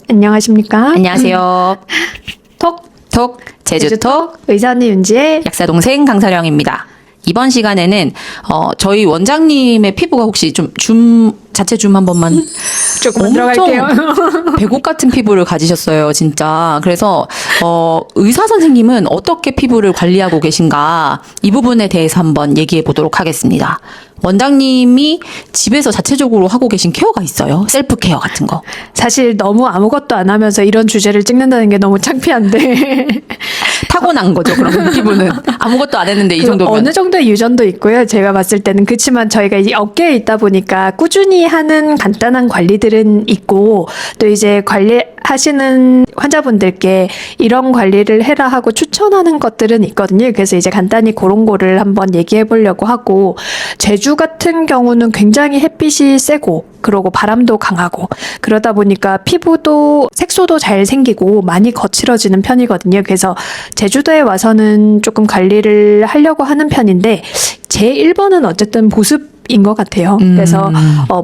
안녕하십니까? 안녕하세요. 톡 제주톡 의사언니 윤지의 약사동생 강서령입니다. 이번 시간에는 저희 원장님의 피부가 혹시 좀 자체 줌 한 번만 조금만 들어갈게요. 배곡 같은 피부를 가지셨어요, 진짜. 그래서 의사 선생님은 어떻게 피부를 관리하고 계신가 이 부분에 대해서 한번 얘기해 보도록 하겠습니다. 원장님이 집에서 자체적으로 하고 계신 케어가 있어요? 셀프 케어 같은 거. 사실 너무 아무것도 안 하면서 이런 주제를 찍는다는 게 너무 창피한데 타고난 거죠, 그럼 피부는. 아무것도 안 했는데 이 정도면. 어느 정도의 유전도 있고요. 제가 봤을 때는. 그렇지만 저희가 이 업계에 있다 보니까 꾸준히 하는 간단한 관리들은 있고, 또 이제 관리하시는 환자분들께 이런 관리를 해라 하고 추천하는 것들은 있거든요. 그래서 이제 간단히 그런 거를 한번 얘기해 보려고 하고, 제주 같은 경우는 굉장히 햇빛이 세고 그러고 바람도 강하고 그러다 보니까 피부도 색소도 잘 생기고 많이 거칠어지는 편이거든요. 그래서 제주도에 와서는 조금 관리를 하려고 하는 편인데 제 1번은 어쨌든 보습인 것 같아요. 그래서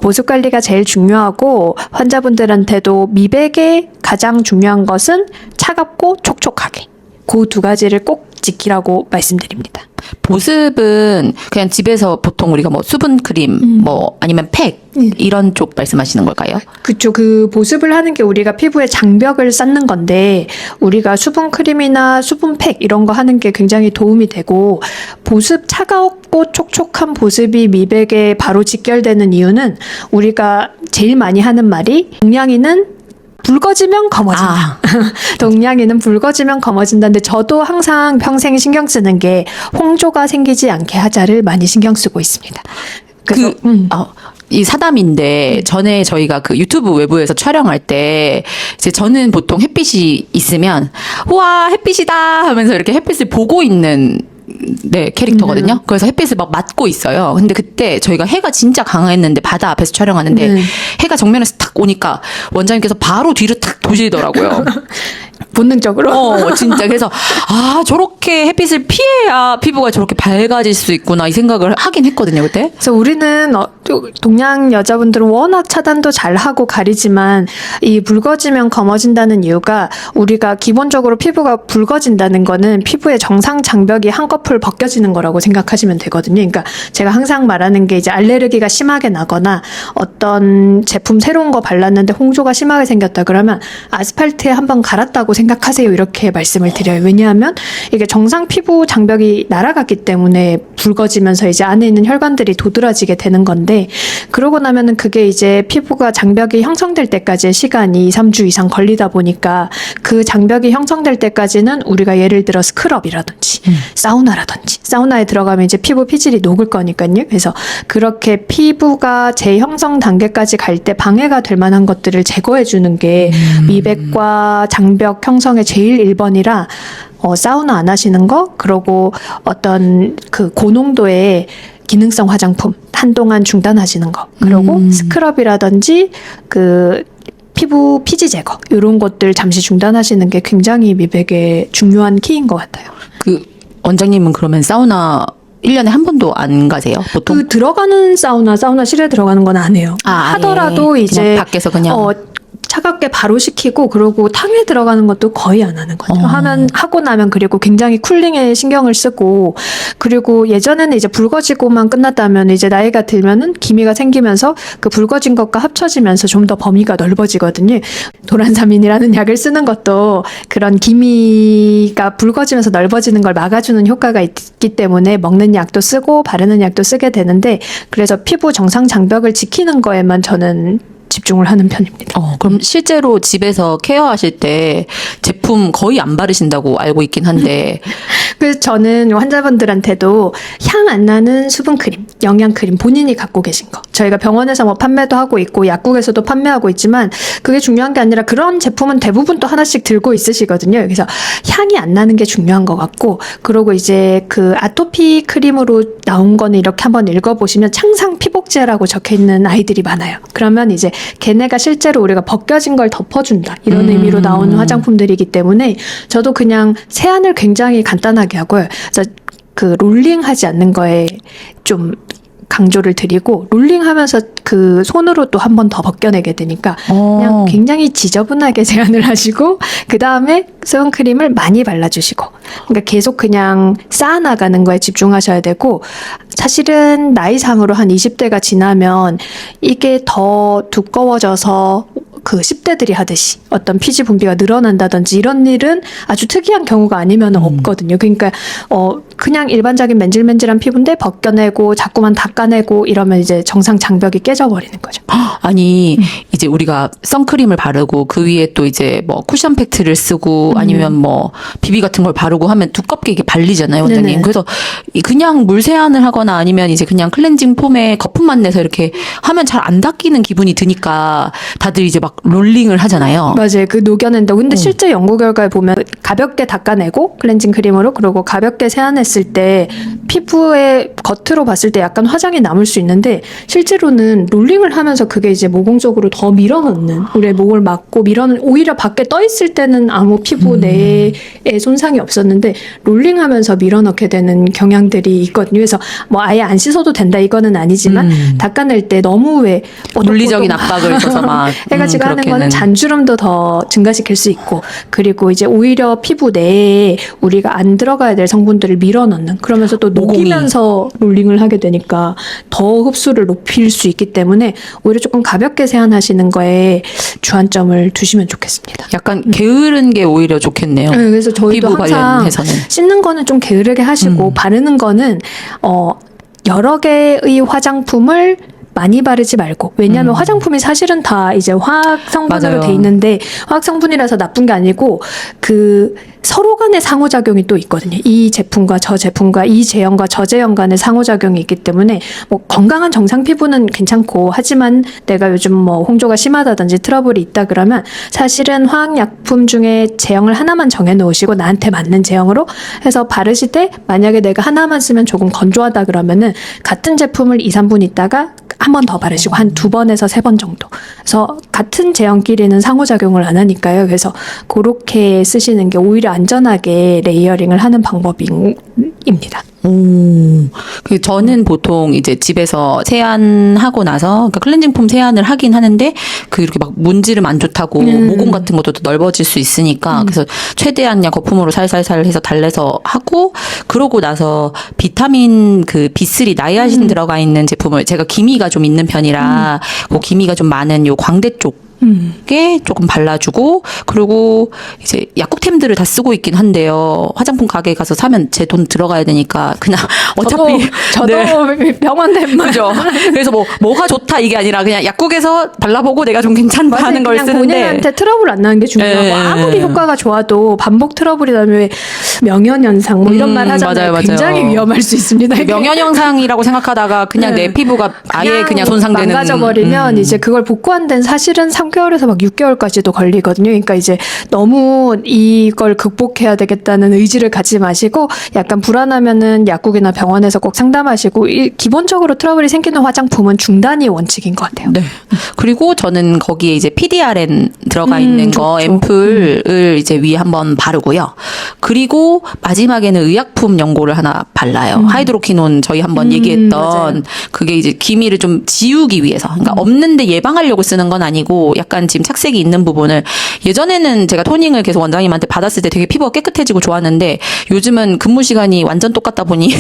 보습 관리가 제일 중요하고, 환자분들한테도 미백에 가장 중요한 것은 차갑고 촉촉하게, 그 두 가지를 꼭 지키라고 말씀드립니다. 보습은 그냥 집에서 보통 우리가 뭐 수분 크림, 뭐 아니면 팩 이런 쪽 말씀하시는 걸까요? 그쵸. 그 보습을 하는 게 우리가 피부에 장벽을 쌓는 건데, 우리가 수분 크림이나 수분 팩 이런 거 하는 게 굉장히 도움이 되고, 보습, 차가웠고 촉촉한 보습이 미백에 바로 직결되는 이유는 우리가 제일 많이 하는 말이 동양인은 붉어지면 검어진다. 동양인은 붉어지면 검어진다는데, 저도 항상 평생 신경 쓰는 게 홍조가 생기지 않게 하자를 많이 신경 쓰고 있습니다. 그래서 이 사담인데, 전에 저희가 그 유튜브 외부에서 촬영할 때 이제 저는 보통 햇빛이 있으면 우와 햇빛이다 하면서 이렇게 햇빛을 보고 있는 캐릭터거든요. 그래서 햇빛을 막 맞고 있어요. 근데 그때 저희가 해가 진짜 강했는데, 바다 앞에서 촬영하는데 해가 정면에서 탁 오니까 원장님께서 바로 뒤로 탁 도시더라고요. 본능적으로. 진짜. 그래서 저렇게 햇빛을 피해야 피부가 저렇게 밝아질 수 있구나 이 생각을 하긴 했거든요, 그때. 그래서 우리는 동양 여자분들은 워낙 차단도 잘하고 가리지만, 이 붉어지면 검어진다는 이유가, 우리가 기본적으로 피부가 붉어진다는 거는 피부의 정상 장벽이 한꺼풀 벗겨지는 거라고 생각하시면 되거든요. 그러니까 제가 항상 말하는 게, 이제 알레르기가 심하게 나거나 어떤 제품 새로운 거 발랐는데 홍조가 심하게 생겼다 그러면 아스팔트에 한번 갈았다고 생각하세요, 이렇게 말씀을 드려요. 왜냐하면 이게 정상 피부 장벽이 날아갔기 때문에 붉어지면서 이제 안에 있는 혈관들이 도드라지게 되는 건데, 그러고 나면은 그게 이제 피부가 장벽이 형성될 때까지의 시간이 2, 3주 이상 걸리다 보니까, 그 장벽이 형성될 때까지는 우리가 예를 들어 스크럽이라든지 사우나라든지, 사우나에 들어가면 이제 피부 피질이 녹을 거니까요. 그래서 그렇게 피부가 재형성 단계까지 갈 때 방해가 될 만한 것들을 제거해 주는 게 미백과 장벽 형성의 제일 1번이라, 사우나 안 하시는 거, 그러고 어떤 그 고농도의 기능성 화장품 한동안 중단하시는 거, 그리고 스크럽이라든지 그 피부 피지 제거, 이런 것들 잠시 중단하시는 게 굉장히 미백에 중요한 키인 것 같아요. 그 원장님은 그러면 사우나 1년에 한 번도 안 가세요, 보통? 그 들어가는 사우나실에 들어가는 건 안 해요. 하더라도 이제 그냥 밖에서 그냥 차갑게 바로 식히고, 그러고 탕에 들어가는 것도 거의 안 하는 거죠. 하고 나면, 그리고 굉장히 쿨링에 신경을 쓰고, 그리고 예전에는 이제 붉어지고만 끝났다면, 이제 나이가 들면은 기미가 생기면서 그 붉어진 것과 합쳐지면서 좀 더 범위가 넓어지거든요. 도란사민이라는 약을 쓰는 것도 그런 기미가 붉어지면서 넓어지는 걸 막아주는 효과가 있기 때문에 먹는 약도 쓰고 바르는 약도 쓰게 되는데, 그래서 피부 정상 장벽을 지키는 거에만 저는 집중을 하는 편입니다. 그럼 실제로 집에서 케어하실 때 제품 거의 안 바르신다고 알고 있긴 한데. 그래서 저는 환자분들한테도 향 안 나는 수분크림, 영양크림 본인이 갖고 계신 거, 저희가 병원에서 뭐 판매도 하고 있고 약국에서도 판매하고 있지만, 그게 중요한 게 아니라 그런 제품은 대부분 또 하나씩 들고 있으시거든요. 그래서 향이 안 나는 게 중요한 것 같고, 그리고 이제 그 아토피 크림으로 나온 거는 이렇게 한번 읽어보시면 창상 피복제라고 적혀있는 아이들이 많아요. 그러면 이제 걔네가 실제로 우리가 벗겨진 걸 덮어준다, 이런 의미로 나오는 화장품들이기 때문에, 저도 그냥 세안을 굉장히 간단하게 하고요. 그래서 그 롤링하지 않는 거에 좀 강조를 드리고 롤링하면서 그 손으로 또 한 번 더 벗겨내게 되니까 그냥 굉장히 지저분하게 제한을 하시고 그 다음에 수분크림을 많이 발라주시고 그러니까 계속 그냥 쌓아나가는 거에 집중하셔야 되고 사실은 나이상으로 한 20대가 지나면 이게 더 두꺼워져서 그 10대들이 하듯이 어떤 피지 분비가 늘어난다든지 이런 일은 아주 특이한 경우가 아니면 없거든요. 그러니까 그냥 일반적인 맨질맨질한 피부인데 벗겨내고 자꾸만 닦아내고 이러면 이제 정상 장벽이 깨져버리는 거죠. 아니 이제 우리가 선크림을 바르고 그 위에 또 이제 뭐 쿠션 팩트를 쓰고 아니면 뭐 비비 같은 걸 바르고 하면 두껍게 이게 발리잖아요, 원장님. 네네. 그래서 그냥 물 세안을 하거나 아니면 이제 그냥 클렌징 폼에 거품만 내서 이렇게 하면 잘 안 닦이는 기분이 드니까 다들 이제 막 롤링을 하잖아요. 맞아요. 그 녹여낸다. 근데 실제 연구 결과에 보면 가볍게 닦아내고 클렌징 크림으로 그리고 가볍게 세안했을 때 피부에 겉으로 봤을 때 약간 화장이 남을 수 있는데 실제로는 롤링을 하면서 그게 이제 모공적으로 더 밀어넣는 우리의 목을 막고 오히려 밖에 떠 있을 때는 아무 피부 내에 손상이 없었는데 롤링하면서 밀어넣게 되는 경향들이 있거든요. 그래서 뭐 아예 안 씻어도 된다 이거는 아니지만 닦아낼 때 너무 왜 물리적인 압박을 줘서 막 해가지고 하는 그렇게는. 거는 잔주름도 더 증가시킬 수 있고 그리고 이제 오히려 피부 내에 우리가 안 들어가야 될 성분들을 밀어넣는 그러면서 또 모공이. 녹이면서 롤링을 하게 되니까 더 흡수를 높일 수 있기 때문에 오히려 조금 가볍게 세안하시는 거에 주안점을 두시면 좋겠습니다. 약간 게으른 게 오히려 좋겠네요. 네, 그래서 저희도 피부 항상 관련해서는. 씻는 거는 좀 게으르게 하시고 바르는 거는 여러 개의 화장품을 많이 바르지 말고 왜냐하면 화장품이 사실은 다 이제 화학 성분으로 맞아요. 돼 있는데 화학 성분이라서 나쁜 게 아니고 그 서로 간의 상호작용이 또 있거든요. 이 제품과 저 제품과 이 제형과 저 제형 간의 상호작용이 있기 때문에 뭐 건강한 정상 피부는 괜찮고 하지만 내가 요즘 뭐 홍조가 심하다든지 트러블이 있다 그러면 사실은 화학약품 중에 제형을 하나만 정해 놓으시고 나한테 맞는 제형으로 해서 바르실 때 만약에 내가 하나만 쓰면 조금 건조하다 그러면은 같은 제품을 2, 3분 있다가 한 번 더 바르시고 한 2번에서 3번 정도. 그래서 같은 제형끼리는 상호작용을 안 하니까요. 그래서 그렇게 쓰시는 게 오히려 안전하게 레이어링을 하는 방법입니다. 저는 보통 이제 집에서 세안하고 나서 그러니까 클렌징 폼 세안을 하긴 하는데 그 이렇게 막 문지름 안 좋다고 모공 같은 것도 더 넓어질 수 있으니까 그래서 최대한 그냥 거품으로 살살살 해서 달래서 하고 그러고 나서 비타민 그 B3 나이아신 들어가 있는 제품을 제가 기미가 좀 있는 편이라 그 기미가 좀 많은 요 광대 쪽에 조금 발라주고 그리고 이제 약국템들을 다 쓰고 있긴 한데요. 화장품 가게에 가서 사면 제 돈 들어가야 되니까 그냥 어차피 저도 네. 병원대만 그죠. 그래서 뭐가 좋다 이게 아니라 그냥 약국에서 발라보고 내가 좀 괜찮다 하는 걸 그냥 쓰는데 본인한테 트러블 안 나는 게 중요하고 예. 아무리 효과가 좋아도 반복 트러블이 나면 명현현상 뭐 이런 말 하잖아요. 맞아요. 굉장히 위험할 수 있습니다. 이게. 명현현상이라고 생각하다가 그냥 내 피부가 아예 그냥 손상되는 망가져버리면 이제 그걸 복구한 데는 사실은 3개월에서 막 6개월까지도 걸리거든요. 그러니까 이제 너무 이걸 극복해야 되겠다는 의지를 갖지 마시고 약간 불안하면은 약국이나 병원에서 꼭 상담하시고 기본적으로 트러블이 생기는 화장품은 중단이 원칙인 것 같아요. 네. 그리고 저는 거기에 이제 PDRN 들어가 있는 거 좋죠. 앰플을 이제 위에 한번 바르고요. 그리고 마지막에는 의약품 연고를 하나 발라요. 하이드로키논 저희 한번 얘기했던 맞아요. 그게 이제 기미를 좀 지우기 위해서. 그러니까 없는데 예방하려고 쓰는 건 아니고 약간 지금 착색이 있는 부분을 예전에는 제가 토닝을 계속 원장님한테 받았을 때 되게 피부가 깨끗해지고 좋았는데 요즘은 근무 시간이 완전 똑같다 보니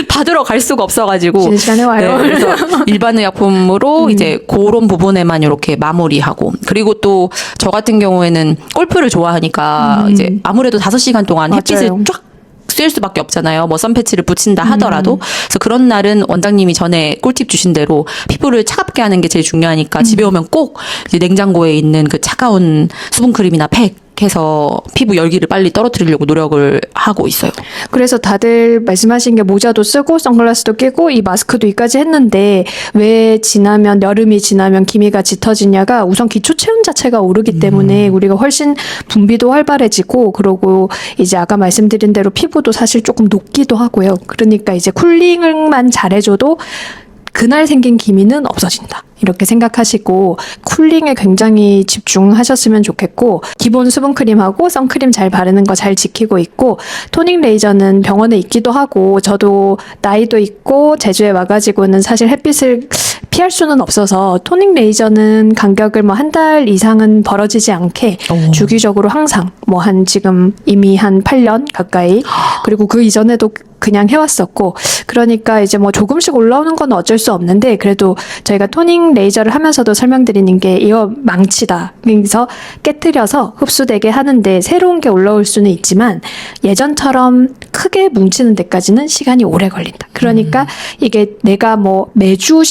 받으러 갈 수가 없어가지고 쉬는 시간에 와요. 네, 그래서 일반 의약품으로 이제 그런 부분에만 이렇게 마무리하고 그리고 또 저 같은 경우에는 골프를 좋아하니까 이제 아무래도 5시간 동안 햇빛을 맞아요. 쫙 쐴 수밖에 없잖아요. 뭐 선패치를 붙인다 하더라도. 그래서 그런 날은 원장님이 전에 꿀팁 주신 대로 피부를 차갑게 하는 게 제일 중요하니까 집에 오면 꼭 이제 냉장고에 있는 그 차가운 수분크림이나 팩 해서 피부 열기를 빨리 떨어뜨리려고 노력을 하고 있어요. 그래서 다들 말씀하신 게 모자도 쓰고 선글라스도 끼고 이 마스크도 이까지 했는데 왜 여름이 지나면 기미가 짙어지냐가 우선 기초 체온 자체가 오르기 때문에 우리가 훨씬 분비도 활발해지고 그러고 이제 아까 말씀드린 대로 피부도 사실 조금 녹기도 하고요. 그러니까 이제 쿨링만 잘해줘도 그날 생긴 기미는 없어진다. 이렇게 생각하시고 쿨링에 굉장히 집중하셨으면 좋겠고 기본 수분크림하고 선크림 잘 바르는 거 잘 지키고 있고 토닝 레이저는 병원에 있기도 하고 저도 나이도 있고 제주에 와가지고는 사실 햇빛을 피할 수는 없어서 토닝 레이저는 간격을 뭐 한 달 이상은 벌어지지 않게 주기적으로 항상 뭐 한 지금 이미 한 8년 가까이 그리고 그 이전에도 그냥 해왔었고 그러니까 이제 뭐 조금씩 올라오는 건 어쩔 수 없는데 그래도 저희가 토닝 레이저를 하면서도 설명드리는 게 이거 망치다. 그래서 깨트려서 흡수되게 하는데 새로운 게 올라올 수는 있지만 예전처럼 크게 뭉치는 데까지는 시간이 오래 걸린다. 그러니까 이게 내가 뭐 매주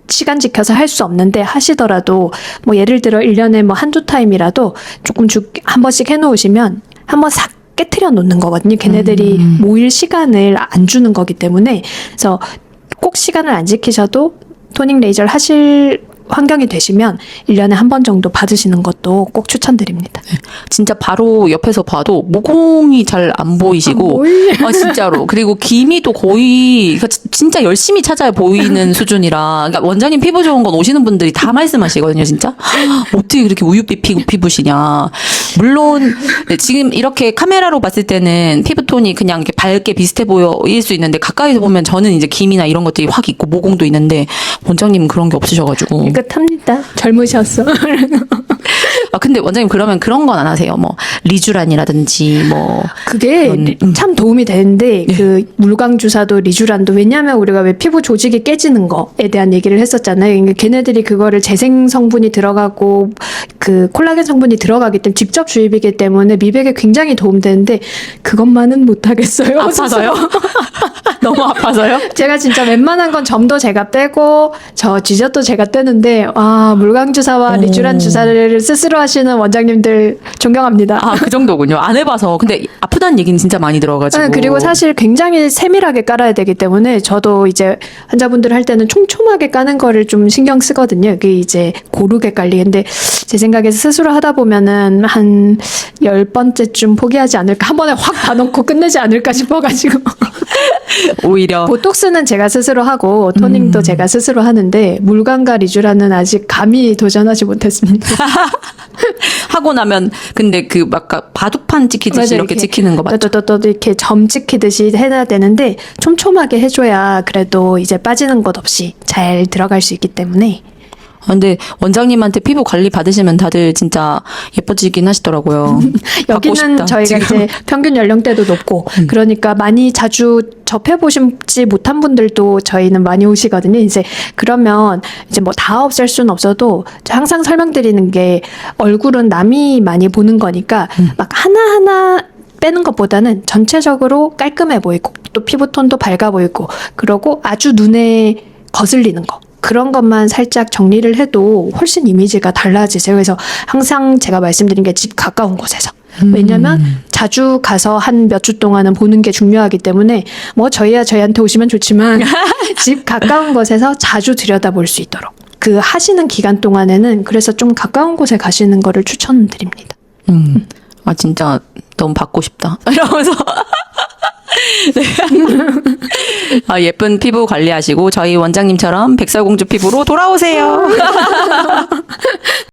시간 지켜서 할 수 없는데 하시더라도 뭐 예를 들어 1년에 뭐 한두 타임이라도 조금 한 번씩 해놓으시면 한번 싹 깨트려 놓는 거거든요. 걔네들이 모일 시간을 안 주는 거기 때문에 그래서 꼭 시간을 안 지키셔도 토닝 레이저를 하실 환경이 되시면 1년에 한 번 정도 받으시는 것도 꼭 추천드립니다. 진짜 바로 옆에서 봐도 모공이 잘 안 보이시고 아 진짜로 그리고 기미도 거의 그러니까 진짜 열심히 찾아야 보이는 수준이라 그러니까 원장님 피부 좋은 건 오시는 분들이 다 말씀하시거든요 진짜 어떻게 그렇게 우유빛 피부시냐 물론 네, 지금 이렇게 카메라로 봤을 때는 피부톤이 그냥 이렇게 밝게 비슷해 보일 수 있는데 가까이서 보면 저는 이제 기미나 이런 것들이 확 있고 모공도 있는데 원장님은 그런 게 없으셔가지고 깨끗합니다. 젊으셨어. 아 근데 원장님 그러면 그런 건 안 하세요? 뭐 리쥬란이라든지 뭐 그게 참 도움이 되는데 그 물광 주사도 리쥬란도 왜냐하면 우리가 왜 피부 조직이 깨지는 거에 대한 얘기를 했었잖아요. 그러니까 걔네들이 그거를 재생 성분이 들어가고 그 콜라겐 성분이 들어가기 때문에 직접 주입이기 때문에 미백에 굉장히 도움되는데 그것만은 못 하겠어요. 아파서요? 너무 아파서요? 제가 진짜 웬만한 건 점도 제가 빼고 저 지저도 제가 떼는데 아 물광 주사와 리쥬란 주사를 스스로 하시는 원장님들 존경합니다. 아, 그 정도군요. 안 해봐서. 근데 아프다는 얘기는 진짜 많이 들어가지고. 네, 그리고 사실 굉장히 세밀하게 깔아야 되기 때문에 저도 이제 환자분들 할 때는 촘촘하게 까는 거를 좀 신경 쓰거든요. 그게 이제 고르게 깔리는데 제 생각에서 스스로 하다 보면은 한 10번째쯤 포기하지 않을까. 한 번에 확 다 넣고 끝내지 않을까 싶어가지고. 오히려. 보톡스는 제가 스스로 하고 토닝도 제가 스스로 하는데 물광과 리쥬란은 아직 감히 도전하지 못했습니다. 하고 나면 근데 그 막 바둑판 찍히듯이 맞아요, 이렇게 찍히는 거 맞죠? 또 이렇게 점 찍히듯이 해야 되는데 촘촘하게 해줘야 그래도 이제 빠지는 것 없이 잘 들어갈 수 있기 때문에 아, 근데 원장님한테 피부 관리 받으시면 다들 진짜 예뻐지긴 하시더라고요. 받고 여기는 싶다, 저희가 지금. 이제 평균 연령대도 높고 그러니까 많이 자주 접해보시지 못한 분들도 저희는 많이 오시거든요. 이제 그러면 이제 뭐 다 없앨 수는 없어도 항상 설명드리는 게 얼굴은 남이 많이 보는 거니까 막 하나하나 빼는 것보다는 전체적으로 깔끔해 보이고 또 피부톤도 밝아 보이고 그러고 아주 눈에 거슬리는 거 그런 것만 살짝 정리를 해도 훨씬 이미지가 달라지세요. 그래서 항상 제가 말씀드린 게 집 가까운 곳에서. 왜냐면 자주 가서 한 몇 주 동안은 보는 게 중요하기 때문에 뭐 저희한테 오시면 좋지만 집 가까운 곳에서 자주 들여다볼 수 있도록 그 하시는 기간 동안에는 그래서 좀 가까운 곳에 가시는 거를 추천드립니다. 아 진짜 너무 받고 싶다. 이러면서 네. 아, 예쁜 피부 관리하시고 저희 원장님처럼 백설공주 피부로 돌아오세요.